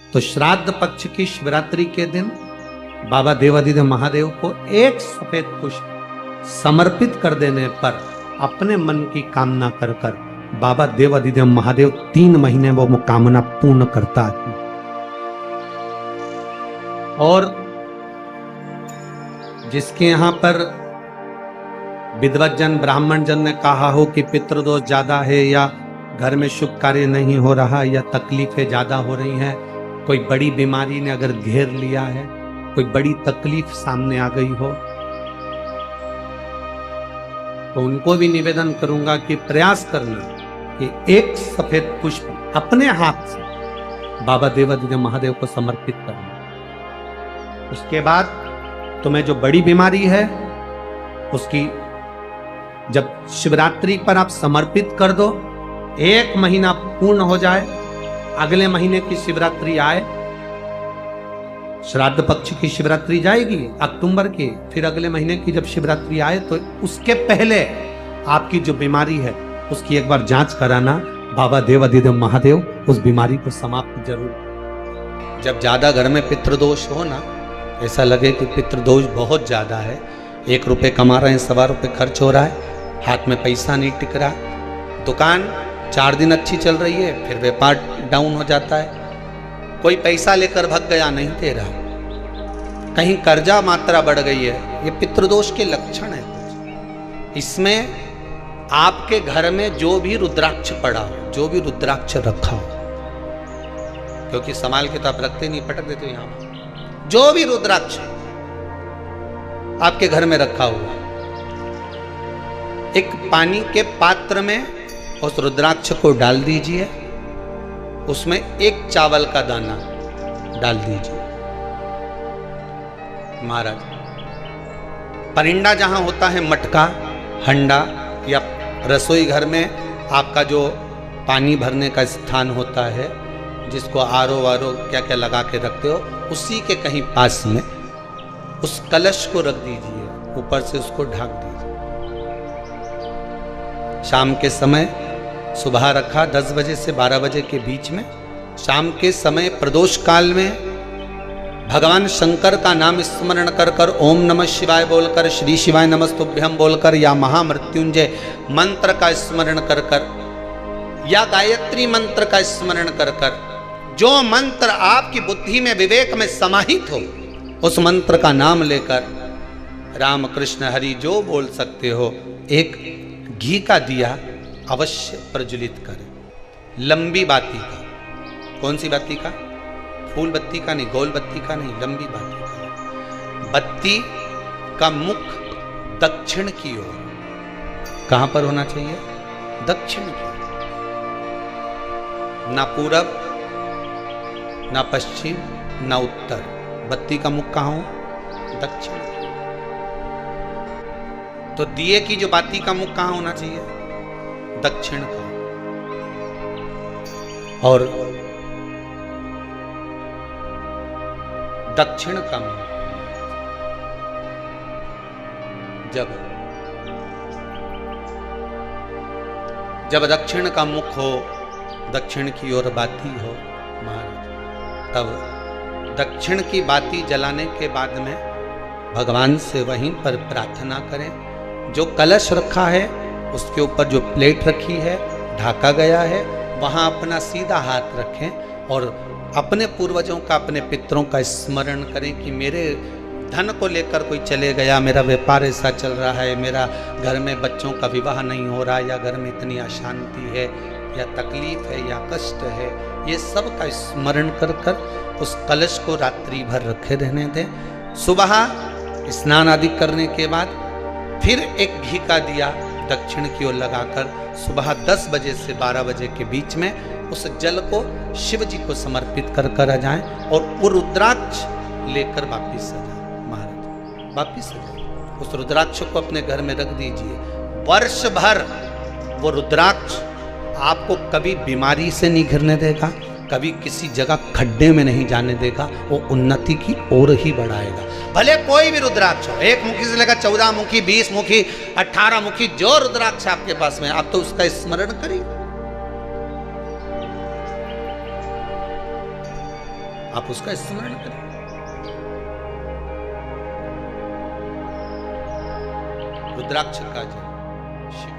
तो श्राद्ध पक्ष की शिवरात्रि के दिन बाबा देवाधिदेव महादेव को एक सफेद पुष्प समर्पित कर देने पर अपने मन की कामना कर कर बाबा देवाधिदेव महादेव 3 महीने वो कामना पूर्ण करता है। और जिसके यहां पर विद्वत जन ब्राह्मण जन ने कहा हो कि पितृदोष ज्यादा है या घर में शुभ कार्य नहीं हो रहा या तकलीफें ज्यादा हो रही हैं, कोई बड़ी बीमारी ने अगर घेर लिया है, कोई बड़ी तकलीफ सामने आ गई हो, तो उनको भी निवेदन करूंगा कि प्रयास करना कि एक सफेद पुष्प अपने हाथ से बाबा देवाधिदेव महादेव को समर्पित करना। उसके बाद तुम्हें जो बड़ी बीमारी है उसकी जब शिवरात्रि पर आप समर्पित कर दो, 1 महीना पूर्ण हो जाए, अगले महीने की शिवरात्रि आए, श्राद्ध पक्ष की शिवरात्रि जाएगी अक्टूबर की, फिर अगले महीने की जब शिवरात्रि आए तो उसके पहले आपकी जो बीमारी है उसकी एक बार जांच कराना। बाबा देवाधिदेव महादेव उस बीमारी को समाप्त जरूर। जब ज्यादा घर में पितृदोष हो ना, ऐसा लगे कि पितृदोष बहुत ज्यादा है, 1 रुपए कमा रहे हैं, 1.25 रुपए खर्च हो रहा है, हाथ में पैसा नहीं टिक रहा, दुकान 4 दिन अच्छी चल रही है, फिर व्यापार डाउन हो जाता है, कोई पैसा लेकर भग गया नहीं दे रहा, कहीं कर्जा मात्रा बढ़ गई है, ये पितृदोष के लक्षण है। इसमें आपके घर में जो भी रुद्राक्ष पड़ा हो, जो भी रुद्राक्ष रखा हो, क्योंकि संभाल के तो आप रखते नहीं, पटक देते हो यहां पर, जो भी रुद्राक्ष आपके घर में रखा हुआ, एक पानी के पात्र में उस रुद्राक्ष को डाल दीजिए, उसमें 1 चावल का दाना डाल दीजिए। महाराज, परिंदा जहां होता है, मटका, हंडा या रसोई घर में आपका जो पानी भरने का स्थान होता है, जिसको आरो वारो क्या क्या लगा के रखते हो, उसी के कहीं पास में उस कलश को रख दीजिए, ऊपर से उसको ढक दीजिए। शाम के समय, सुबह रखा 10 बजे से 12 बजे के बीच में, शाम के समय प्रदोष काल में भगवान शंकर का नाम स्मरण कर कर, ओम नमः शिवाय बोलकर, श्री शिवाय नमस्तुभ्यम बोलकर, या महामृत्युंजय मंत्र का स्मरण कर कर, या गायत्री मंत्र का स्मरण कर कर, जो मंत्र आपकी बुद्धि में विवेक में समाहित हो, उस मंत्र का नाम लेकर राम कृष्ण हरि जो बोल सकते हो, एक घी का दिया अवश्य प्रज्वलित करें, लंबी बाती का। कौन सी बाती का? फूल बत्ती का नहीं, गोल बत्ती का नहीं, लंबी बाती का। बत्ती का मुख दक्षिण की ओर, कहां पर होना चाहिए? दक्षिण की, ना पूरब, ना पश्चिम, ना उत्तर। बत्ती का मुख कहां हो? दक्षिण। तो दिए की जो बाती का मुख कहां होना चाहिए? दक्षिण का। और दक्षिण का मुख जब दक्षिण का मुख हो, दक्षिण की ओर बाती हो महाराज, तब दक्षिण की बाती जलाने के बाद में भगवान से वहीं पर प्रार्थना करें। जो कलश रखा है उसके ऊपर जो प्लेट रखी है, ढाका गया है, वहां अपना सीधा हाथ रखें और अपने पूर्वजों का, अपने पितरों का स्मरण करें कि मेरे धन को लेकर कोई चले गया, मेरा व्यापार ऐसा चल रहा है, मेरा घर में बच्चों का विवाह नहीं हो रहा, या घर में इतनी अशांति है, या तकलीफ है, या कष्ट है, ये सब का स्मरण कर कर उस कलश को रात्रि भर रखे रहने दें। सुबह स्नान आदि करने के बाद फिर एक घी का दिया दक्षिण की ओर लगाकर सुबह 10 बजे से 12 बजे के बीच में उस जल को शिव जी को समर्पित कर कर आ जाएं और वो रुद्राक्ष लेकर वापिस आ जाए। महाराज वापिस आ जाए, उस रुद्राक्ष को अपने घर में रख दीजिए। वर्ष भर वो रुद्राक्ष आपको कभी बीमारी से नहीं घिरने देगा, कभी किसी जगह खड्डे में नहीं जाने देगा, वो उन्नति की ओर ही बढ़ाएगा। भले कोई भी रुद्राक्ष हो, 1 मुखी से लेकर 14 मुखी, 20 मुखी, 18 मुखी, जो रुद्राक्ष आपके पास में, आप तो उसका स्मरण करिए। आप उसका स्मरण करें। रुद्राक्ष का जल शिव